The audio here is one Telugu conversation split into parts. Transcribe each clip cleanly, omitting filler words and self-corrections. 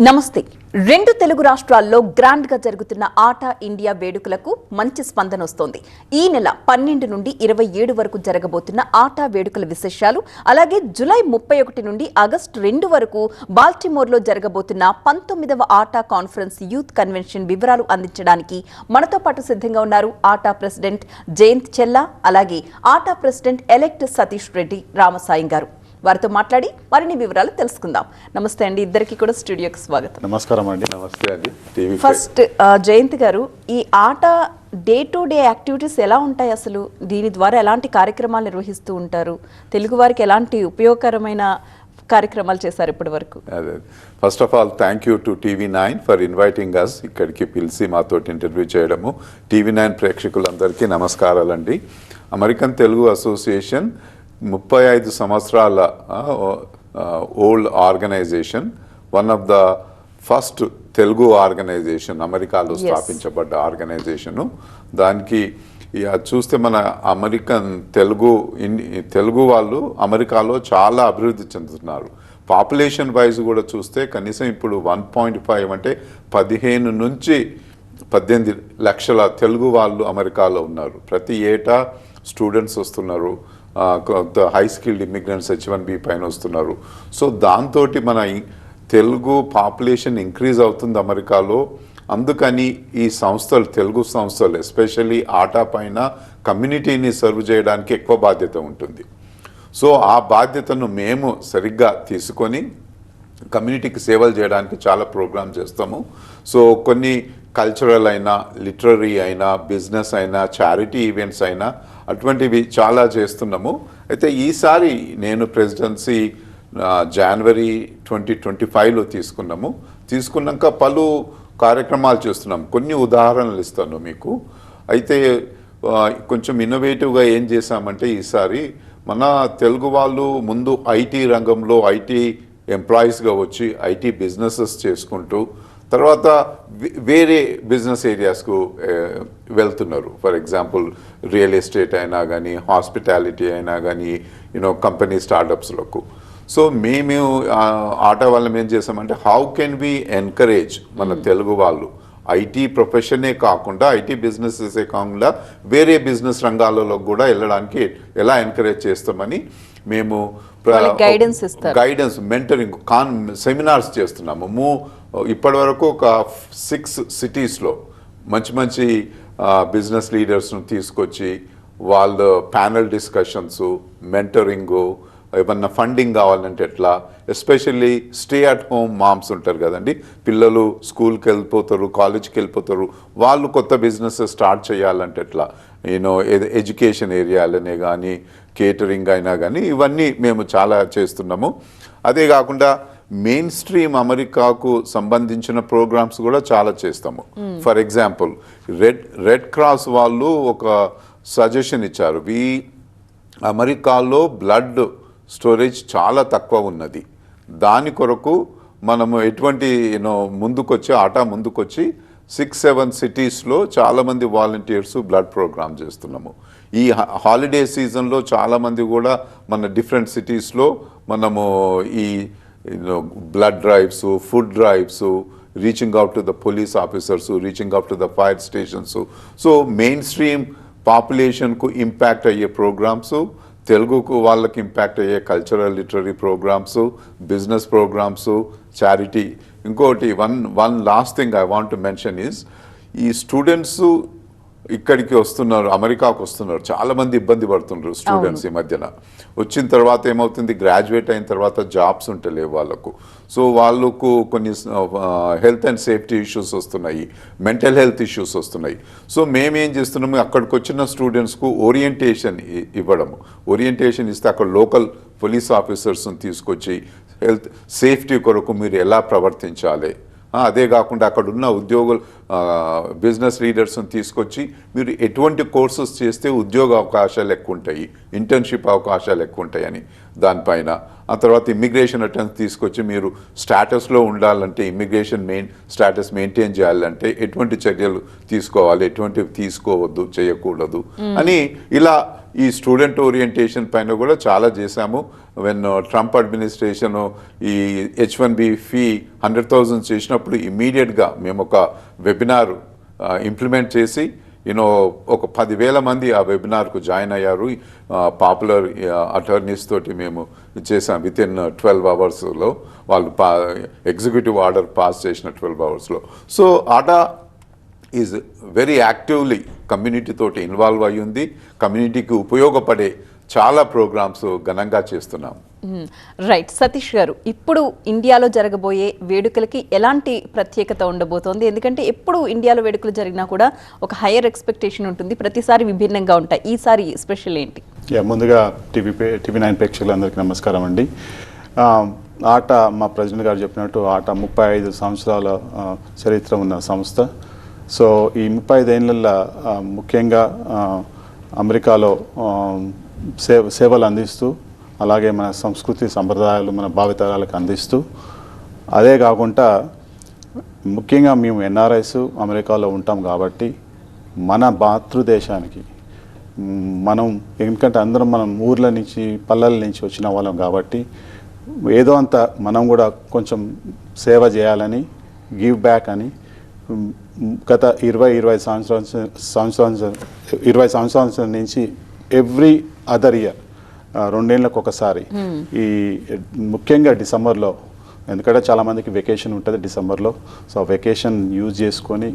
నమస్తే. రెండు తెలుగు రాష్ట్రాల్లో గ్రాండ్ గా జరుగుతున్న ఆటా ఇండియా వేడుకలకు మంచి స్పందన వస్తోంది. ఈ నెల 12 నుండి 27 వరకు జరగబోతున్న ఆటా వేడుకల విశేషాలు, అలాగే జూలై 31 నుండి ఆగస్టు 2 వరకు బాల్టిమోర్లో జరగబోతున్న 19వ ఆటా కాన్ఫరెన్స్ యూత్ కన్వెన్షన్ వివరాలు అందించడానికి మనతో పాటు సిద్ధంగా ఉన్నారు ఆటా ప్రెసిడెంట్ జయంత్ చెల్లా, అలాగే ఆటా ప్రెసిడెంట్ ఎలెక్ట్ సతీష్ రెడ్డి రామసాయం గారు. వారితో మాట్లాడి మరిన్ని వివరాలు తెలుసుకుందాం. నమస్తే అండి, ఇద్దరికి కూడా స్టూడియోకి స్వాగతం. నమస్కారం అండి. నమస్తే అండి. ఫస్ట్ జయంత్ గారు, ఈ ఆట డే టు డే యాక్టివిటీస్ ఎలా ఉంటాయి, అసలు దీని ద్వారా ఎలాంటి కార్యక్రమాలు నిర్వహిస్తూ ఉంటారు, తెలుగు వారికి ఎలాంటి ఉపయోగకరమైన కార్యక్రమాలు చేశారు ఇప్పటి వరకు? First of all thank you to TV9 for inviting us, ఇక్కడికి పిలిచి మాతో ఇంటర్వ్యూ చేయడము. TV9 ప్రేక్షకులందరికీ నమస్కారాలండి. అమెరికన్ తెలుగు అసోసియేషన్ 35 సంవత్సరాల old organization, one of the first Telugu organization, అమెరికాలో స్థాపించబడ్డ ఆర్గనైజేషను. దానికి చూస్తే మన అమెరికన్ తెలుగు వాళ్ళు అమెరికాలో చాలా అభివృద్ధి చెందుతున్నారు. పాపులేషన్ వైజ్ కూడా చూస్తే కనీసం ఇప్పుడు 1.5 అంటే 15 నుంచి 18 లక్షల తెలుగు వాళ్ళు అమెరికాలో ఉన్నారు. ప్రతి ఏటా స్టూడెంట్స్ వస్తున్నారు, హై స్కిల్డ్ ఇమిగ్రెంట్స్ H1B పైన వస్తున్నారు. సో దాంతో మన తెలుగు పాపులేషన్ ఇంక్రీజ్ అవుతుంది అమెరికాలో. అందుకని ఈ సంస్థలు, తెలుగు సంస్థలు ఎస్పెషల్లీ ఆటా పైన కమ్యూనిటీని సర్వ్ చేయడానికి ఎక్కువ బాధ్యత ఉంటుంది. సో ఆ బాధ్యతను మేము సరిగ్గా తీసుకొని కమ్యూనిటీకి సేవలు చేయడానికి చాలా ప్రోగ్రామ్ చేస్తాము. సో కొన్ని కల్చరల్ అయినా, లిటరరీ అయినా, బిజినెస్ అయినా, చారిటీ ఈవెంట్స్ అయినా అటువంటివి చాలా చేస్తున్నాము. అయితే ఈసారి నేను ప్రెసిడెన్సీ జనవరి 2025లో తీసుకున్నాక పలు కార్యక్రమాలు చేస్తున్నాం. కొన్ని ఉదాహరణలు ఇస్తాను మీకు. అయితే కొంచెం ఇన్నోవేటివ్గా ఏం చేశామంటే ఈసారి మన తెలుగు వాళ్ళు ముందు ఐటీ రంగంలో ఐటీ ఎంప్లాయీస్గా వచ్చి ఐటీ బిజినెసెస్ చేసుకుంటూ తర్వాత వేరే బిజినెస్ ఏరియాస్కు వెళ్తున్నారు. ఫర్ ఎగ్జాంపుల్ రియల్ ఎస్టేట్ అయినా కానీ, హాస్పిటాలిటీ అయినా కానీ, కంపెనీ స్టార్టప్స్లకు. సో మేము ఆటా వాళ్ళం ఏం చేసామంటే, హౌ కెన్ వి ఎన్కరేజ్ మన తెలుగు వాళ్ళు ఐటీ ప్రొఫెషనే కాకుండా, ఐటీ బిజినెసెసే కాకుండా వేరే బిజినెస్ రంగాలలో కూడా వెళ్ళడానికి ఎలా ఎంకరేజ్ చేస్తామని మేము గైడెన్స్, మెంటరింగ్, సెమినార్స్ చేస్తున్నాము. ఇప్పటి వరకు ఒక 6 సిటీస్లో మంచి బిజినెస్ లీడర్స్ను తీసుకొచ్చి వాళ్ళ ప్యానల్ డిస్కషన్స్, మెంటరింగు, ఏమన్నా ఫండింగ్ కావాలంటే ఎట్లా, especially stay at home moms ఉంటారు కదండి, పిల్లలు స్కూల్కి వెళ్ళిపోతారు, కాలేజ్కి వెళ్ళిపోతారు, వాళ్ళు కొత్త బిజినెస్ స్టార్ట్ చేయాలంటే ఎట్లా, ఎడ్యుకేషన్ ఏరియాలనే కానీ, కేటరింగ్ అయినా కానీ, ఇవన్నీ మేము చాలా చేస్తున్నాము. అదే కాకుండా మెయిన్ స్ట్రీమ్ అమెరికాకు సంబంధించిన ప్రోగ్రామ్స్ కూడా చాలా చేస్తాము. ఫర్ ఎగ్జాంపుల్ రెడ్ క్రాస్ వాళ్ళు ఒక సజెషన్ ఇచ్చారు. అమెరికాలో బ్లడ్ స్టోరేజ్ చాలా తక్కువ ఉన్నది, దాని కొరకు మనము ఎటువంటి ఆటా ముందుకొచ్చి 6-7 సిటీస్లో చాలామంది వాలంటీర్స్ బ్లడ్ ప్రోగ్రామ్ చేస్తున్నాము. ఈ హాలిడే సీజన్లో చాలామంది కూడా మన డిఫరెంట్ సిటీస్లో మనము ఈ blood drives, food drives, reaching out to the police officers, reaching out to the fire stations. So main stream పాపులేషన్కు ఇంపాక్ట్ అయ్యే ప్రోగ్రామ్స్, తెలుగుకు వాళ్ళకి ఇంపాక్ట్ అయ్యే cultural literary programmes, business programmes, charity. ఇంకోటి one last thing I want to mention is, ఈ స్టూడెంట్స్ ఇక్కడికి వస్తున్నారు, అమెరికాకు వస్తున్నారు, చాలామంది ఇబ్బంది పడుతున్నారు స్టూడెంట్స్ ఈ మధ్యన. వచ్చిన తర్వాత ఏమవుతుంది, గ్రాడ్యుయేట్ అయిన తర్వాత జాబ్స్ ఉంటలేవు వాళ్ళకు. సో వాళ్ళకు కొన్ని హెల్త్ అండ్ సేఫ్టీ ఇష్యూస్ వస్తున్నాయి, మెంటల్ హెల్త్ ఇష్యూస్ వస్తున్నాయి. సో మేమేం చేస్తున్నాము, అక్కడికి వచ్చిన స్టూడెంట్స్కు ఓరియంటేషన్ ఇవ్వడము. ఓరియంటేషన్ ఇస్తే అక్కడ లోకల్ పోలీస్ ఆఫీసర్స్ని తీసుకొచ్చి హెల్త్ సేఫ్టీ కొరకు మీరు ఎలా ప్రవర్తించాలి, అదే కాకుండా అక్కడ ఉన్న బిజినెస్ లీడర్స్ని తీసుకొచ్చి మీరు ఎటువంటి కోర్సెస్ చేస్తే ఉద్యోగ అవకాశాలు ఎక్కువ ఉంటాయి, ఇంటర్న్షిప్ అవకాశాలు ఎక్కువ ఉంటాయని దానిపైన. ఆ తర్వాత ఇమ్మిగ్రేషన్ అటెంప్ట్ తీసుకొచ్చి మీరు స్టాటస్లో ఉండాలంటే, ఇమ్మిగ్రేషన్ స్టాటస్ మెయింటైన్ చేయాలంటే ఎటువంటి చర్యలు తీసుకోవాలి, ఎటువంటివి తీసుకోవద్దు, చేయకూడదు అని ఇలా ఈ స్టూడెంట్ ఓరియంటేషన్ పైన కూడా చాలా చేశాము. వెన్ ట్రంప్ అడ్మినిస్ట్రేషన్ ఈ H1B ఫీ 100,000 చేసినప్పుడు ఇమ్మీడియట్గా మేము ఒక వెబినార్ ఇంప్లిమెంట్ చేసి ఒక 10,000 మంది ఆ వెబినార్కు జాయిన్ అయ్యారు. పాపులర్ అటార్నీస్ తోటి మేము చేసాం. వితిన్ 12 అవర్స్లో వాళ్ళు ఎగ్జిక్యూటివ్ ఆర్డర్ పాస్ చేసిన 12 అవర్స్లో. So atta is very actively community తోటి ఇన్వాల్వ్ అయ్యి ఉంది. కమ్యూనిటీకి ఉపయోగపడే చాలా ప్రోగ్రామ్స్ ఘనంగా చేస్తున్నాం. రైట్. సతీష్ గారు, ఇప్పుడు ఇండియాలో జరగబోయే వేడుకలకి ఎలాంటి ప్రత్యేకత ఉండబోతోంది? ఎందుకంటే ఎప్పుడు ఇండియాలో వేడుకలు జరిగినా కూడా ఒక హైయర్ ఎక్స్పెక్టేషన్ ఉంటుంది, ప్రతిసారి విభిన్నంగా ఉంటాయి. ఈసారి స్పెషల్ ఏంటి? ముందుగా TV9 ప్రేక్షకులందరికీ నమస్కారం అండి. ఆట మా ప్రెసిడెంట్ గారు చెప్పినట్టు ఆట 35 సంవత్సరాల చరిత్ర ఉన్న సంస్థ. సో ఈ 35 ఏళ్ళల్లో ముఖ్యంగా అమెరికాలో సేవలు అందిస్తూ, అలాగే మన సంస్కృతి సంప్రదాయాలు మన భావితరాలకు అందిస్తూ, అదే కాకుండా ముఖ్యంగా మేము ఎన్ఆర్ఐస్ అమెరికాలో ఉంటాం కాబట్టి మన మాతృదేశానికి మనం, ఎందుకంటే అందరం మనం ఊర్ల నుంచి పల్లెల నుంచి వచ్చిన వాళ్ళం కాబట్టి ఏదో అంత మనం కూడా కొంచెం సేవ చేయాలని, గివ్ బ్యాక్ అని గత 20 సంవత్సరాల నుంచి ఎవ్రీ అదర్ ఇయర్ 2 ఏళ్ళకు ఒకసారి ఈ ముఖ్యంగా డిసెంబర్లో, ఎందుకంటే చాలామందికి వెకేషన్ ఉంటుంది డిసెంబర్లో, సో వెకేషన్ యూజ్ చేసుకొని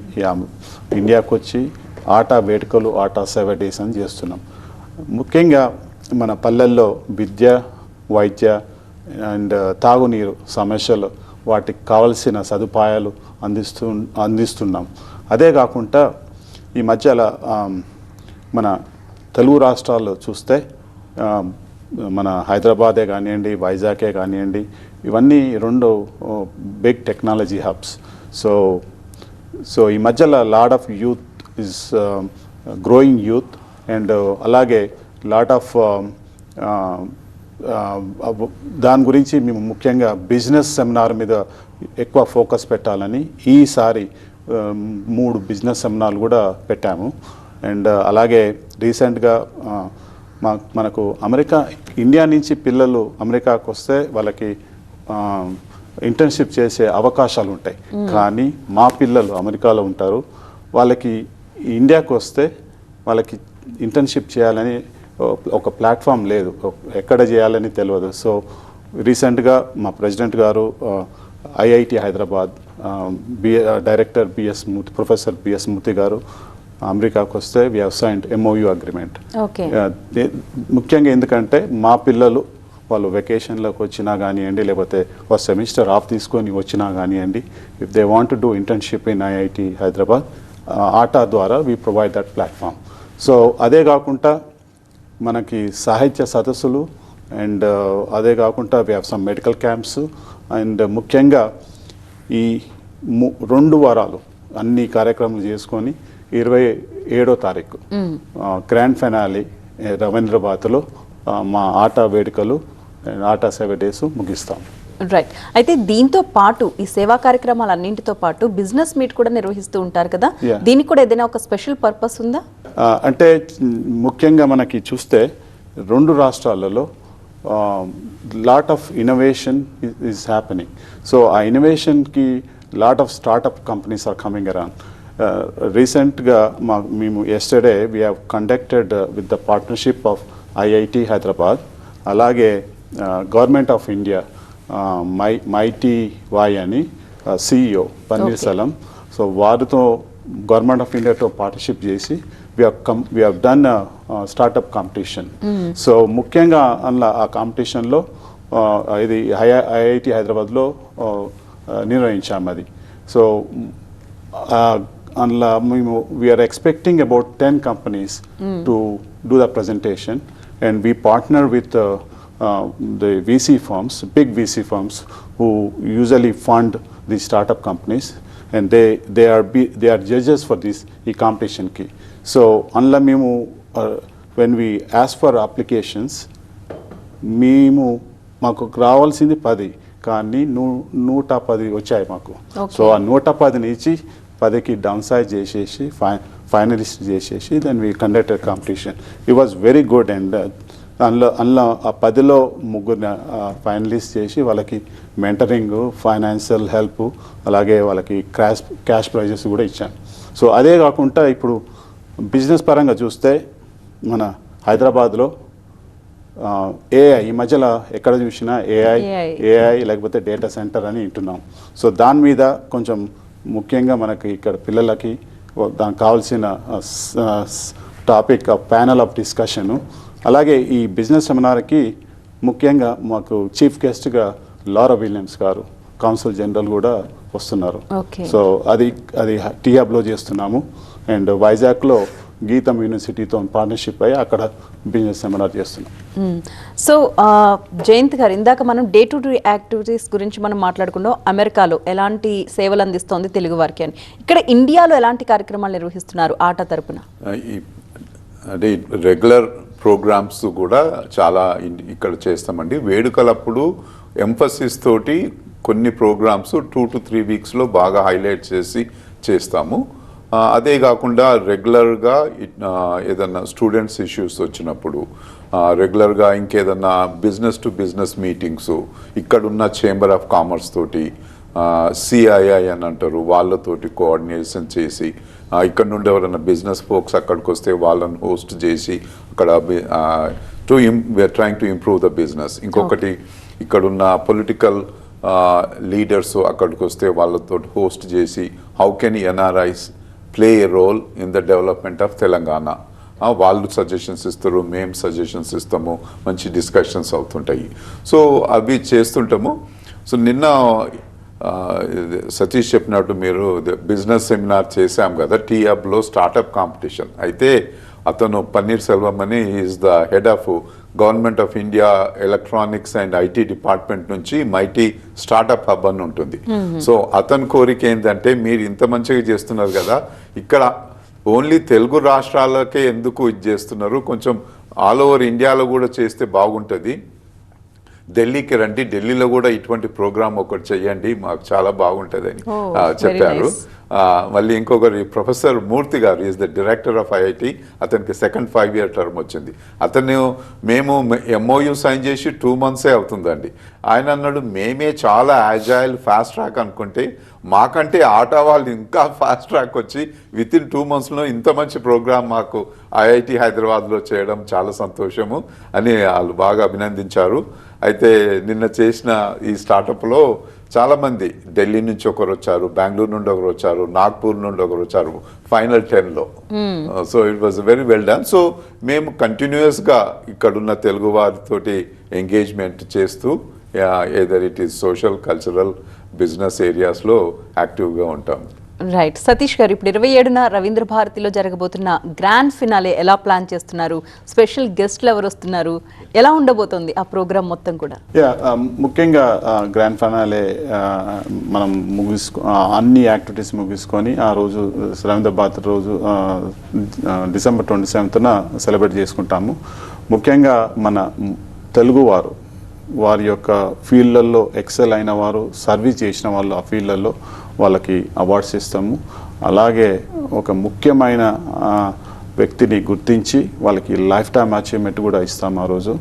ఇండియాకు వచ్చి ఆటా వేడుకలు, ఆటా 7 days అని చేస్తున్నాం. ముఖ్యంగా మన పల్లెల్లో విద్య, వైద్య అండ్ తాగునీరు సమస్యలు, వాటికి కావలసిన సదుపాయాలు అందిస్తున్నాం. అదే కాకుండా ఈ మధ్యలో మన తెలుగు రాష్ట్రాల్లో చూస్తే మన హైదరాబాదే కానివ్వండి, వైజాగే కానివ్వండి, ఇవన్నీ 2 బిగ్ టెక్నాలజీ హబ్స్. సో ఈ మధ్యలో lot of youth is growing youth, and అలాగే లాట్ ఆఫ్ దాని గురించి మేము ముఖ్యంగా బిజినెస్ సెమినార్ మీద ఎక్కువ ఫోకస్ పెట్టాలని ఈసారి 3 బిజినెస్ సెమినార్లు కూడా పెట్టాము. అండ్ అలాగే రీసెంట్గా మనకు ఇండియా నుంచి పిల్లలు అమెరికాకు వస్తే వాళ్ళకి ఇంటర్న్షిప్ చేసే అవకాశాలు ఉంటాయి. కానీ మా పిల్లలు అమెరికాలో ఉంటారు, వాళ్ళకి ఇండియాకు వస్తే వాళ్ళకి ఇంటర్న్షిప్ చేయాలని ఒక ప్లాట్ఫామ్ లేదు, ఎక్కడ చేయాలని తెలియదు. సో రీసెంట్గా మా ప్రెసిడెంట్ గారు IIT Hyderabad director professor BS Murthy గారు అమెరికాకు వస్తే we have signed MOU agreement. ముఖ్యంగా ఎందుకంటే మా పిల్లలు వాళ్ళు వెకేషన్లోకి వచ్చినా కానివ్వండి, లేకపోతే ఒక సెమిస్టర్ ఆఫ్ తీసుకొని వచ్చినా కానివ్వండి, if they want to do internship in IIT Hyderabad, ATA ద్వారా we provide that platform. So అదే కాకుండా మనకి సాహిత్య సదస్సులు, అండ్ అదే కాకుండా we have some medical camps, and ముఖ్యంగా ఈ 2 వారాలు అన్ని కార్యక్రమాలు చేసుకొని 27వ తారీఖు గ్రాండ్ ఫైనాలి రవీంద్రబాద్లో మా ఆటా వేడుకలు, ఆటా 7 days ముగిస్తాం. రైట్. అయితే దీంతో పాటు ఈ సేవా కార్యక్రమాలన్నింటితో పాటు బిజినెస్ మీట్ కూడా నిర్వహిస్తూ ఉంటారు కదా, దీనికి కూడా ఏదైనా ఒక స్పెషల్ పర్పస్ ఉందా? అంటే ముఖ్యంగా మనకి చూస్తే 2 రాష్ట్రాలలో lot of innovation is happening. So ఆ ఇన్నోవేషన్కి lot of startup companies are coming around. రీసెంట్గా మేము yesterday we have conducted with the partnership of IIT Hyderabad, అలాగే గవర్నమెంట్ ఆఫ్ ఇండియా MITY అని CEO పన్నీర్సెల్వం. సో వారితో గవర్నమెంట్ ఆఫ్ ఇండియాతో పార్ట్నర్షిప్ చేసి we have done a startup competition. So ముఖ్యంగా అందులో ఆ కాంపిటీషన్లో ఇది IIT హైదరాబాద్లో నిర్వహించాము అది. సో అందులో మేము we are expecting about 10 companies to do the presentation, and we partner with the VC firms, big VC firms who usually fund the startup companies, and they are judges for this ఈ కాంపిటీషన్కి. సో అందులో మేము when we ask for applications మాకు రావాల్సింది 10, కానీ 110 వచ్చాయి మాకు. సో ఆ 110 నుంచి 10కి డౌన్ సైజ్ చేసేసి ఫైనలిస్ట్ చేసేసి then we conducted competition. It was very good. And అందులో ఆ 10లో 3 ఫైనలిస్ట్ చేసి వాళ్ళకి మెంటరింగ్, ఫైనాన్షియల్ హెల్ప్, అలాగే వాళ్ళకి క్యాష్ ప్రైజెస్ కూడా ఇచ్చాను. సో అదే కాకుండా ఇప్పుడు బిజినెస్ పరంగా చూస్తే మన హైదరాబాద్లో ఏఐ ఈ మధ్యలో ఎక్కడ చూసినా ఏఐ లేకపోతే డేటా సెంటర్ అని వింటున్నాం. సో దాని మీద కొంచెం ముఖ్యంగా మనకి ఇక్కడ పిల్లలకి దానికి కావాల్సిన టాపిక్ ప్యానల్ ఆఫ్ డిస్కషను. అలాగే ఈ బిజినెస్ సెమినార్కి ముఖ్యంగా మాకు చీఫ్ గెస్ట్గా లారా విలియమ్స్ గారు, కౌన్సిల్ జనరల్ కూడా వస్తున్నారు. సో అది టీ హబ్లో చేస్తున్నాము. అండ్ వైజాగ్లో గీతం యూనివర్సిటీతో పార్ట్నర్షిప్ అయ్యి అక్కడ బిజినెస్ సెమినార్ చేస్తున్నాం. సో జయంత్ గారు, ఇందాక మనం డే టు డే యాక్టివిటీస్ గురించి మనం మాట్లాడుకున్నాం. అమెరికాలో ఎలాంటి సేవలు అందిస్తోంది తెలుగు వారికి అని, ఇక్కడ ఇండియాలో ఎలాంటి కార్యక్రమాలు నిర్వహిస్తున్నారు ఆట తరపున? అంటే రెగ్యులర్ ప్రోగ్రామ్స్ కూడా చాలా ఇక్కడ చేస్తామండి. వేడుకలప్పుడు ఎంఫసిస్ తోటి కొన్ని ప్రోగ్రామ్స్ 2 to 3 వీక్స్లో బాగా హైలైట్ చేస్తాము. అదే కాకుండా రెగ్యులర్గా ఏదన్నా స్టూడెంట్స్ ఇష్యూస్ వచ్చినప్పుడు, రెగ్యులర్గా ఇంకేదన్నా బిజినెస్ టు బిజినెస్ మీటింగ్స్ ఇక్కడున్న చేంబర్ ఆఫ్ కామర్స్ తోటి, సిఐఐ అని అంటారు, వాళ్ళతోటి కోఆర్డినేషన్ చేసి, ఇక్కడ నుండి ఎవరైనా బిజినెస్ ఫోక్స్ అక్కడికి వస్తే వాళ్ళని హోస్ట్ చేసి అక్కడ we are trying to improve the business. ఇంకొకటి ఇక్కడున్న పొలిటికల్ లీడర్స్ అక్కడికి వస్తే వాళ్ళతో హోస్ట్ చేసి how can NRIs play a role in the development of Telangana. వాళ్ళు సజెషన్స్ ఇస్తారు, మేము సజెషన్స్ ఇస్తాము, మంచి డిస్కషన్స్ అవుతుంటాయి. సో అవి చేస్తుంటాము. సో నిన్న సతీష్ చెప్పినట్టు మీరు బిజినెస్ సెమినార్ చేశాం కదా టీ హబ్లో, స్టార్టప్ కాంపిటీషన్. అయితే అతను పన్నీర్ సెల్వం అని is the head of government of India electronics and IT department నుంచి మైటీ స్టార్టప్ హబ్ అని ఉంటుంది. సో అతని కోరిక ఏంటంటే, మీరు ఇంత మంచిగా చేస్తున్నారు కదా, ఇక్కడ ఓన్లీ తెలుగు రాష్ట్రాలకే ఎందుకు ఇది చేస్తున్నారు, కొంచెం ఆల్ ఓవర్ ఇండియాలో కూడా చేస్తే బాగుంటుంది, ఢిల్లీకి రండి, ఢిల్లీలో కూడా ఇటువంటి ప్రోగ్రామ్ ఒకటి చెయ్యండి, మాకు చాలా బాగుంటుంది అని చెప్పారు. మళ్ళీ ఇంకొకరు ప్రొఫెసర్ మూర్తి గారు is the director of IIT, అతనికి 2nd 5-year టర్మ్ వచ్చింది. మేము ఎంఓయూ సైన్ చేసి 2 months అవుతుందండి. ఆయన అన్నాడు, మేమే చాలా యాజైల్ ఫాస్ట్ ట్రాక్ అనుకుంటే మాకంటే ఆట వాళ్ళు ఇంకా ఫాస్ట్ ట్రాక్ వచ్చి వితిన్ 2 monthsలో ఇంత మంచి ప్రోగ్రామ్ మాకు ఐఐటి హైదరాబాద్లో చేయడం చాలా సంతోషము అని వాళ్ళు బాగా అభినందించారు. అయితే నిన్న చేసిన ఈ స్టార్టప్లో చాలామంది ఢిల్లీ నుంచి ఒకరు వచ్చారు, బెంగళూరు నుండి ఒకరు వచ్చారు, నాగ్పూర్ నుండి ఒకరు వచ్చారు ఫైనల్ 10లో. So it was very well done. So మేము కంటిన్యూస్గా ఇక్కడున్న తెలుగు వారితోటి ఎంగేజ్మెంట్ చేస్తూ either it is social, cultural, business ఏరియాస్లో యాక్టివ్గా ఉంటాం. రైట్. సతీష్ గారు, ఇప్పుడు 27న రవీంద్ర భారతిలో జరగబోతున్న గ్రాండ్ ఫినాలే ఎలా ప్లాన్ చేస్తున్నారు? స్పెషల్ గెస్ట్లు ఎవరు వస్తున్నారు? ఎలా ఉండబోతోంది ఆ ప్రోగ్రామ్ మొత్తం కూడా? ముఖ్యంగా గ్రాండ్ ఫినాలే మనం అన్ని యాక్టివిటీస్ ముగించుకొని ఆ రోజు రవీంద్ర భారతి రోజు December 27న సెలబ్రేట్ చేసుకుంటాము. ముఖ్యంగా మన తెలుగు వారి యొక్క ఫీల్డ్లలో ఎక్సెల్ అయిన వారు, సర్వీస్ చేసిన వాళ్ళు ఆ ఫీల్డ్లలో వాళ్ళకి అవార్డ్స్ ఇస్తాము. అలాగే ఒక ముఖ్యమైన వ్యక్తిని గుర్తించి వాళ్ళకి లైఫ్ టైమ్ అచీవ్మెంట్ కూడా ఇస్తాము ఆ రోజు.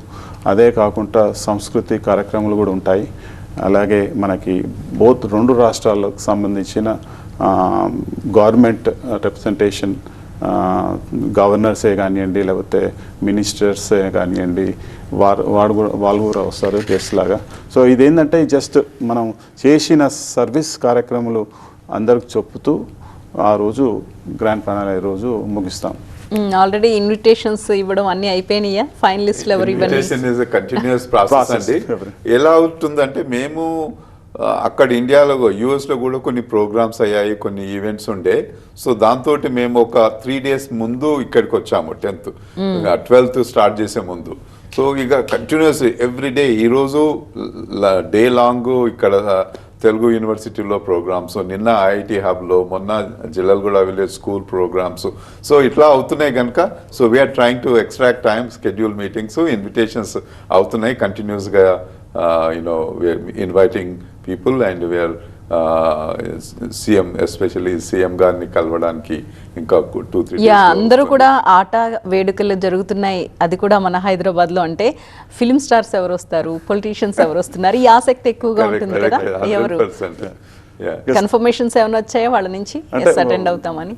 అదే కాకుండా సంస్కృతి కార్యక్రమాలు కూడా ఉంటాయి. అలాగే మనకి రెండు రాష్ట్రాలకు సంబంధించిన గవర్నమెంట్ రిప్రజెంటేషన్, గవర్నర్సే కానివ్వండి, లేకపోతే మినిస్టర్సే కానివ్వండి, వాళ్ళు కూడా వస్తారు గెస్ట్ లాగా. సో ఇదేంటంటే జస్ట్ మనం చేసిన సర్వీస్ కార్యక్రమాలు అందరికి చెప్పుతూ ఆ రోజు గ్రాండ్ ఫినాలే రోజు ముగిస్తాం. ఆల్రెడీ ఇన్విటేషన్స్ ఇవ్వడం అన్ని అయిపోయినాయా? ఫైనలిస్టులు ఎవరు? Invitation is a continuous process అండి. ఎలా అవుతుందంటే, మేము అక్కడ ఇండియాలో యూఎస్లో కూడా కొన్ని ప్రోగ్రామ్స్ అయ్యాయి, కొన్ని ఈవెంట్స్ ఉండే. సో దాంతో మేము ఒక 3 days ముందు ఇక్కడికి వచ్చాము. 10th 12th స్టార్ట్ చేసే ముందు. సో ఇక కంటిన్యూస్ ఎవ్రీ డే, ఈరోజు డే లాంగ్ ఇక్కడ తెలుగు యూనివర్సిటీలో ప్రోగ్రామ్స్, నిన్న ఐఐటి హబ్లో, మొన్న Jillalguda village school programmes. So ఇట్లా అవుతున్నాయి కనుక so we are trying to extract time, schedule meetings, invitations అవుతున్నాయి కంటిన్యూస్గా. We are inviting people and we are CM, especially CM గారిని కలవడానికి ఇంకా 2-3 days అందరూ కూడా ఆట వేడుకలు జరుగుతున్నాయి. అది కూడా మన హైదరాబాద్ లో. అంటే ఫిల్మ్ స్టార్స్ ఎవరు వస్తారు, పొలిటీషియన్స్ ఎవరు వస్తున్నారు, ఈ ఆసక్తి ఎక్కువగా ఉంటుంది కదా. ఎవరు కన్ఫర్మేషన్స్ ఏమైనా వచ్చాయా వాళ్ళ నుంచి అటెండ్ అవుతామని?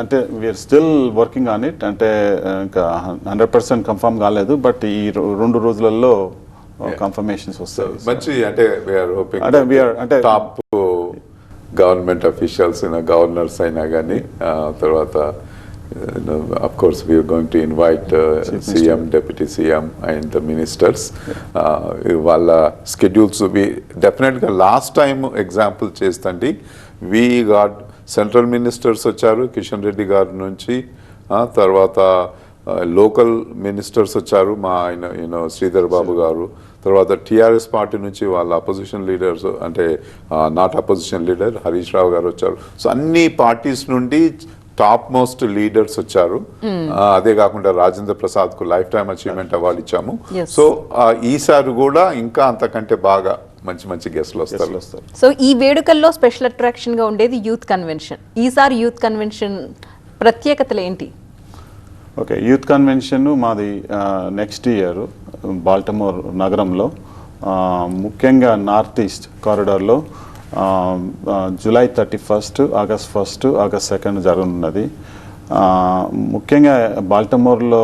అంటే we are still working on it. అంటే ఇంకా 100% కన్ఫర్మ్ కాలేదు, బట్ ఈ 2 రోజులలో కన్ఫర్మేషన్స్ వస్తాయి. మంచి అంటే టాప్ గవర్నమెంట్ అఫీషియల్స్, గవర్నర్స్ అయినా కానీ, తర్వాత of course we are going to invite CM, Deputy CM and the ministers. వాళ్ళ స్కెడ్యూల్స్ డెఫినెట్గా లాస్ట్ టైం ఎగ్జాంపుల్ చేస్తండి. we got సెంట్రల్ మినిస్టర్స్ వచ్చారు కిషన్ రెడ్డి గారి నుంచి, తర్వాత లోకల్ మినిస్టర్స్ వచ్చారు మా ఆయన శ్రీధర్ బాబు గారు, తర్వాత టీఆర్ఎస్ పార్టీ నుంచి వాళ్ళ అపోజిషన్ లీడర్స్, అంటే not opposition leader Harish Rao గారు వచ్చారు. సో అన్ని పార్టీస్ నుండి టాప్ మోస్ట్ లీడర్స్ వచ్చారు. అదే కాకుండా రాజేంద్ర ప్రసాద్ కు లైఫ్ టైమ్ అచీవ్మెంట్ అవార్డు ఇచ్చాము. సో ఈసారి కూడా ఇంకా అంతకంటే బాగా మంచి మంచి గెస్ట్లు వస్తారు. సో ఈ వేడుకల్లో స్పెషల్ అట్రాక్షన్ గా ఉండేది యూత్ కన్వెన్షన్. ఈసారి యూత్ కన్వెన్షన్ ప్రత్యేకతలు ఏంటి? ఓకే, యూత్ కన్వెన్షన్ మాది నెక్స్ట్ ఇయర్ బాల్టమోర్ నగరంలో, ముఖ్యంగా నార్త్ ఈస్ట్ కారిడార్లో జూలై 31, ఆగస్ట్ 1, ఆగస్ట్ 2 జరగనున్నది. ముఖ్యంగా బాల్టమోర్లో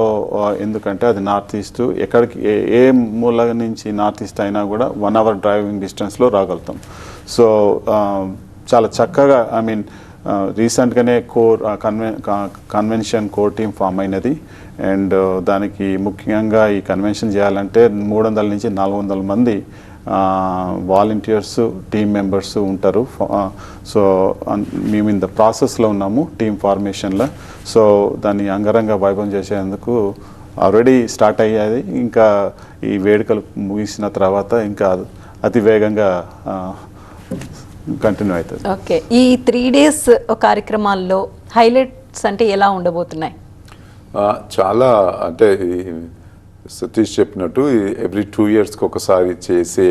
ఎందుకంటే అది నార్త్ ఈస్ట్, ఎక్కడికి ఏ మూల నుంచి నార్త్ ఈస్ట్ అయినా కూడా 1 hour డ్రైవింగ్ డిస్టెన్స్లో రాగలుగుతాం. సో చాలా చక్కగా, ఐ మీన్ రీసెంట్గానే కన్వెన్షన్ కోర్ టీమ్ ఫామ్ అయినది. అండ్ దానికి ముఖ్యంగా ఈ కన్వెన్షన్ చేయాలంటే 300 నుంచి 400 మంది వాలంటీర్స్, టీమ్ మెంబర్స్ ఉంటారు. సో మేము ఇన్ ద ప్రాసెస్లో ఉన్నాము, టీమ్ ఫార్మేషన్లో. సో దాన్ని అంగరంగ వైభవం చేసేందుకు ఆల్రెడీ స్టార్ట్ అయ్యాది. ఇంకా ఈ వేడుకలు ముగిసిన తర్వాత ఇంకా అతి వేగంగా కంటిన్యూ అవుతుంది. ఓకే, ఈ 3 days కార్యక్రమాల్లో హైలైట్స్ అంటే ఎలా ఉండబోతున్నాయి? చాలా అంటే సతీష్ చెప్పినట్టు ఎవ్రీ 2 yearsకి ఒకసారి చేసే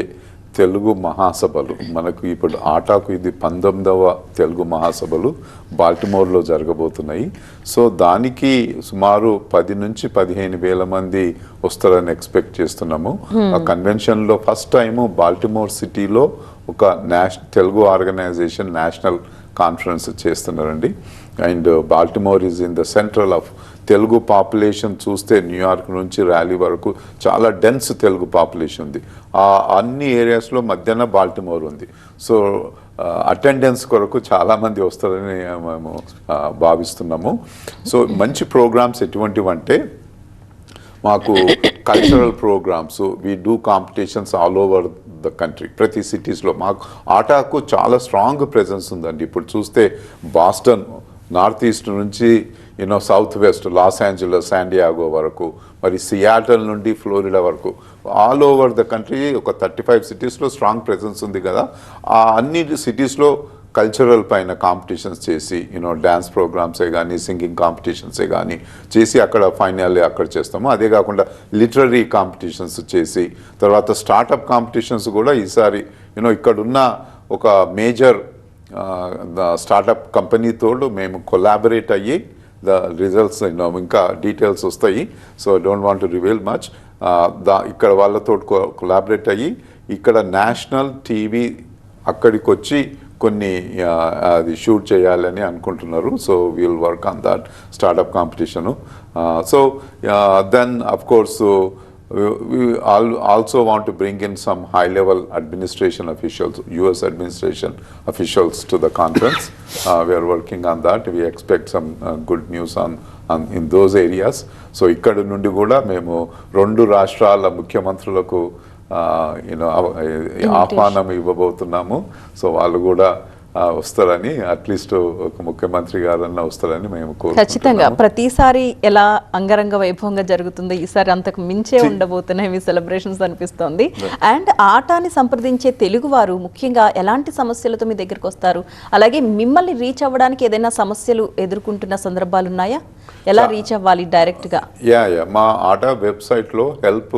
తెలుగు మహాసభలు, మనకు ఇప్పుడు ఆటాకు ఇది 19వ తెలుగు మహాసభలు బాల్టిమోర్లో జరగబోతున్నాయి. సో దానికి సుమారు 10 నుంచి 15 వేల మంది వస్తారని ఎక్స్పెక్ట్ చేస్తున్నాము. ఆ కన్వెన్షన్లో ఫస్ట్ టైము బాల్టిమోర్ సిటీలో ఒక తెలుగు ఆర్గనైజేషన్ నేషనల్ కాన్ఫరెన్స్ చేస్తున్నారండి. And Baltimore is in the central of Telugu population. చూస్తే న్యూయార్క్ నుంచి ర్యాలీ వరకు చాలా డెన్స్ తెలుగు పాపులేషన్ ఉంది. ఆ అన్ని ఏరియాస్లో మధ్యాహ్న బాల్టిమోర్ ఉంది. సో అటెండెన్స్ కొరకు చాలామంది వస్తారని మేము భావిస్తున్నాము. సో మంచి ప్రోగ్రామ్స్ ఎటువంటివంటే మాకు cultural programmes, we do competitions all over the country, ప్రతి సిటీస్లో. మాకు ఆటాకు చాలా స్ట్రాంగ్ ప్రెజెన్స్ ఉందండి. ఇప్పుడు చూస్తే బాస్టన్, నార్త్ ఈస్ట్ నుంచి south west, Los Angeles, San Diego వరకు, మరి సియాటల్ నుండి ఫ్లోరిడా వరకు, ఆల్ ఓవర్ ద కంట్రీ ఒక 35 cities స్ట్రాంగ్ ప్రెజెన్స్ ఉంది కదా. ఆ అన్ని సిటీస్లో కల్చరల్ పైన కాంపిటీషన్స్ చేసి డ్యాన్స్ ప్రోగ్రామ్సే కానీ, సింగింగ్ కాంపిటీషన్సే కానీ చేసి అక్కడ ఫైనల్ అక్కడ చేస్తాము. అదే కాకుండా లిటరరీ కాంపిటీషన్స్ చేసి, తర్వాత స్టార్టప్ కాంపిటీషన్స్ కూడా ఈసారి ఇక్కడున్న ఒక మేజర్ స్టార్టప్ కంపెనీతో మేము కొలాబరేట్ అయ్యి ద రిజల్ట్స్ ఇంకా డీటెయిల్స్ వస్తాయి. So don't want to reveal much. ఇక్కడ వాళ్ళతో కొలాబరేట్ అయ్యి ఇక్కడ నేషనల్ టీవీ అక్కడికి వచ్చి కొన్ని అది షూట్ చేయాలని అనుకుంటున్నారు. So will work on that startup competition. So then of course we also want to bring in some high-level administration officials, US administration officials to the conference. We are working on that. We expect some good news on in those areas. So ikkada nundi kuda memu 2 రాష్ట్రాల ముఖ్యమంత్రులకు ఆహ్వానం ఇవ్వబోతున్నాము. సో వాళ్ళు కూడా వస్తారని, అట్లీస్ట్ ఒక ముఖ్యమంత్రి గారన్నా వస్తారని మేము ఖచ్చితంగా కోరుకుంటున్నాము. ప్రతిసారి ఎలా అంగరంగ వైభవంగా జరుగుతుందో ఈసారి అంతకు మించే ఉండబోతున్నాయి మీ సెలబ్రేషన్స్ అనిపిస్తోంది. అండ్ ఆటాని సంప్రదించే తెలుగు వారు ముఖ్యంగా ఎలాంటి సమస్యలతో మీ దగ్గరకు వస్తారు, అలాగే మిమ్మల్ని రీచ్ అవ్వడానికి ఏదైనా సమస్యలు ఎదుర్కొంటున్న సందర్భాలు ఉన్నాయా? ఎలా రీచ్ అవ్వాలి డైరెక్ట్ గా? యా మా ఆటా వెబ్సైట్లో హెల్ప్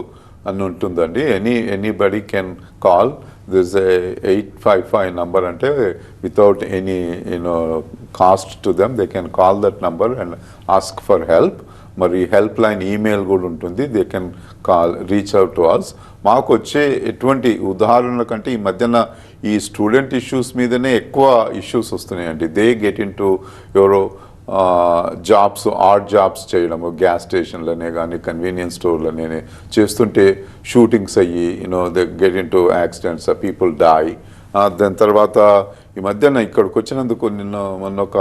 అని ఉంటుందండి. Anybody can call. This 855 number అంటే without any cost to them they can call that number and ask for help. మరి హెల్ప్ లైన్ ఈమెయిల్ కూడా ఉంటుంది. They can call, reach out to us. మాకు వచ్చే ఎటువంటి ఉదాహరణల కంటే ఈ మధ్యన ఈ స్టూడెంట్ ఇష్యూస్ మీదనే ఎక్కువ ఇష్యూస్ వస్తున్నాయండి. దే గెట్ ఇన్ టు ఎవరో జాబ్స్, ఆడ్ జాబ్స్ చేయడము, గ్యాస్ స్టేషన్లనే కానీ కన్వీనియన్స్ స్టోర్లనే చేస్తుంటే షూటింగ్స్ అయ్యి they get in to accidents, people die. దాని తర్వాత ఈ మధ్యన ఇక్కడికి వచ్చినందుకు మొన్న ఒక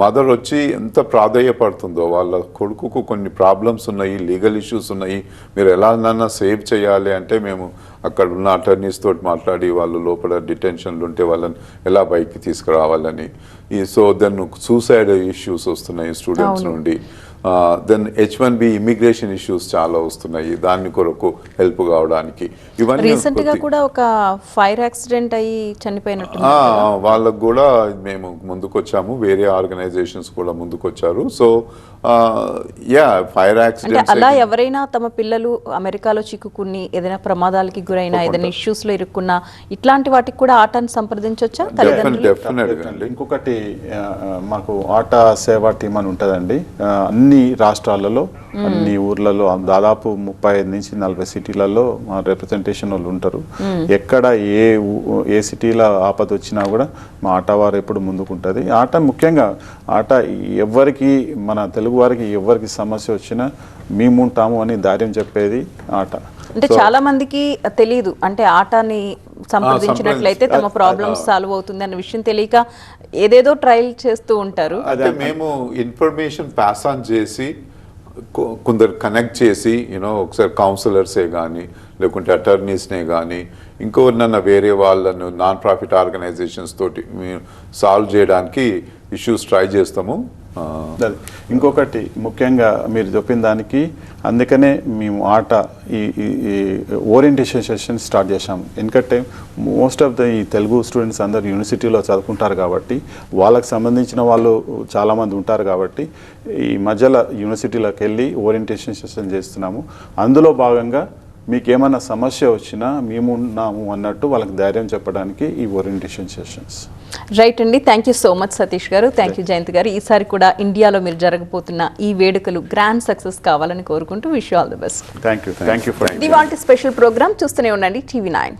మదర్ వచ్చి ఎంత ప్రాధేయపడుతుందో, వాళ్ళ కొడుకుకు కొన్ని ప్రాబ్లమ్స్ ఉన్నాయి, లీగల్ ఇష్యూస్ ఉన్నాయి, మీరు ఎలానన్నా సేవ్ చేయాలి అంటే మేము అక్కడ ఉన్న అటర్నీస్ తోటి మాట్లాడి వాళ్ళు లోపల డిటెన్షన్లు ఉంటే వాళ్ళని ఎలా బయటికి తీసుకురావాలని. సో దెన్ సూసైడ్ ఇష్యూస్ వస్తున్నాయి స్టూడెంట్స్ నుండి. దెన్ H1B ఇమిగ్రేషన్ ఇష్యూస్ చాలా వస్తున్నాయి, దాని కొరకు హెల్ప్ కావడానికి. ఇవన్నీ రీసెంట్ గా కూడా ఒక ఫైర్ యాక్సిడెంట్ అయ్యి చనిపోయినట్టు వాళ్ళకు కూడా మేము ముందుకొచ్చాము, వేరే ఆర్గనైజేషన్స్ కూడా ముందుకొచ్చారు. సో ఫైర్ అంటే యాక్సిడెంట్స్ అలా ఎవరైనా తమ పిల్లలు అమెరికాలో చిక్కుకుని ఏదైనా ప్రమాదాలకి గురైనా, ఏదైనా ఇష్యూస్ లో ఇరుక్కున్నా, ఇట్లాంటి వాటికి కూడా ఆటాన్ని సంప్రదించొచ్చా తల్లిదండ్రులు? డెఫినెట్గా అండి. ఇంకొకటి మాకు ఆటా సేవా టీమ్ అని ఉంటుందండి. అన్ని రాష్ట్రాలలో, అన్ని ఊర్లలో, దాదాపు 35 నుంచి 40 సిటీలలో మా రిప్రజెంటేషన్ వాళ్ళు ఉంటారు. ఎక్కడ ఏ సిటీలో ఆపద వచ్చినా కూడా మా ఆటా వారు ఎప్పుడు ముందుకుంటుంది. ఆట ముఖ్యంగా ఆట ఎవరికి, మన తెలుగు వారికి ఎవరికి సమస్య వచ్చినా మేముంటాము అని ధైర్యం చెప్పేది ఆట. అంటే చాలా మందికి తెలియదు, అంటే ఆటాని సంప్రదించినట్లయితే తమ ప్రాబ్లమ్స్ సాల్వ్ అవుతుంది అన్న విషయం తెలియక ఏదేదో ట్రయల్ చేస్తూ ఉంటారు. అదే మేము ఇన్ఫర్మేషన్ పాస్ ఆన్ చేసి కొందరు కనెక్ట్ చేసి ఒకసారి కౌన్సిలర్సే కానీ, లేకుంటే అటర్నీస్నే కానీ, ఇంకొవరినన్నా వేరే వాళ్ళను నాన్ ప్రాఫిట్ ఆర్గనైజేషన్స్ తోటి సాల్వ్ చేయడానికి ఇష్యూస్ ట్రై చేస్తాము. ఇంకొకటి ముఖ్యంగా మీరు చెప్పిన దానికి, అందుకనే మేము ఆట ఈ ఓరియంటేషన్ సెషన్ స్టార్ట్ చేశాము. ఎందుకంటే మోస్ట్ ఆఫ్ ద ఈ తెలుగు స్టూడెంట్స్ అందరు యూనివర్సిటీలో చదువుకుంటారు కాబట్టి, వాళ్ళకి సంబంధించిన వాళ్ళు చాలామంది ఉంటారు కాబట్టి ఈ మధ్యలో యూనివర్సిటీలోకి వెళ్ళి ఓరియంటేషన్ సెషన్ చేస్తున్నాము. అందులో భాగంగా మీకు ఏమైనా సమస్య వచ్చినా మేము ఉన్నాము అన్నట్టు వాళ్ళకి ధైర్యం చెప్పడానికి ఈ ఓరియంటేషన్ సెషన్స్. రైట్ అండి, thank you so much Satish గారు, థ్యాంక్ యూ జయంత్ గారు. ఈసారి కూడా ఇండియాలో మీరు జరగబోతున్న ఈ వేడుకలు గ్రాండ్ సక్సెస్ కావాలని కోరుకుంటూ wish you all the best. Thank you for ఇవాల్టి స్పెషల్ ప్రోగ్రామ్ చూస్తూనే ఉండండి TV9.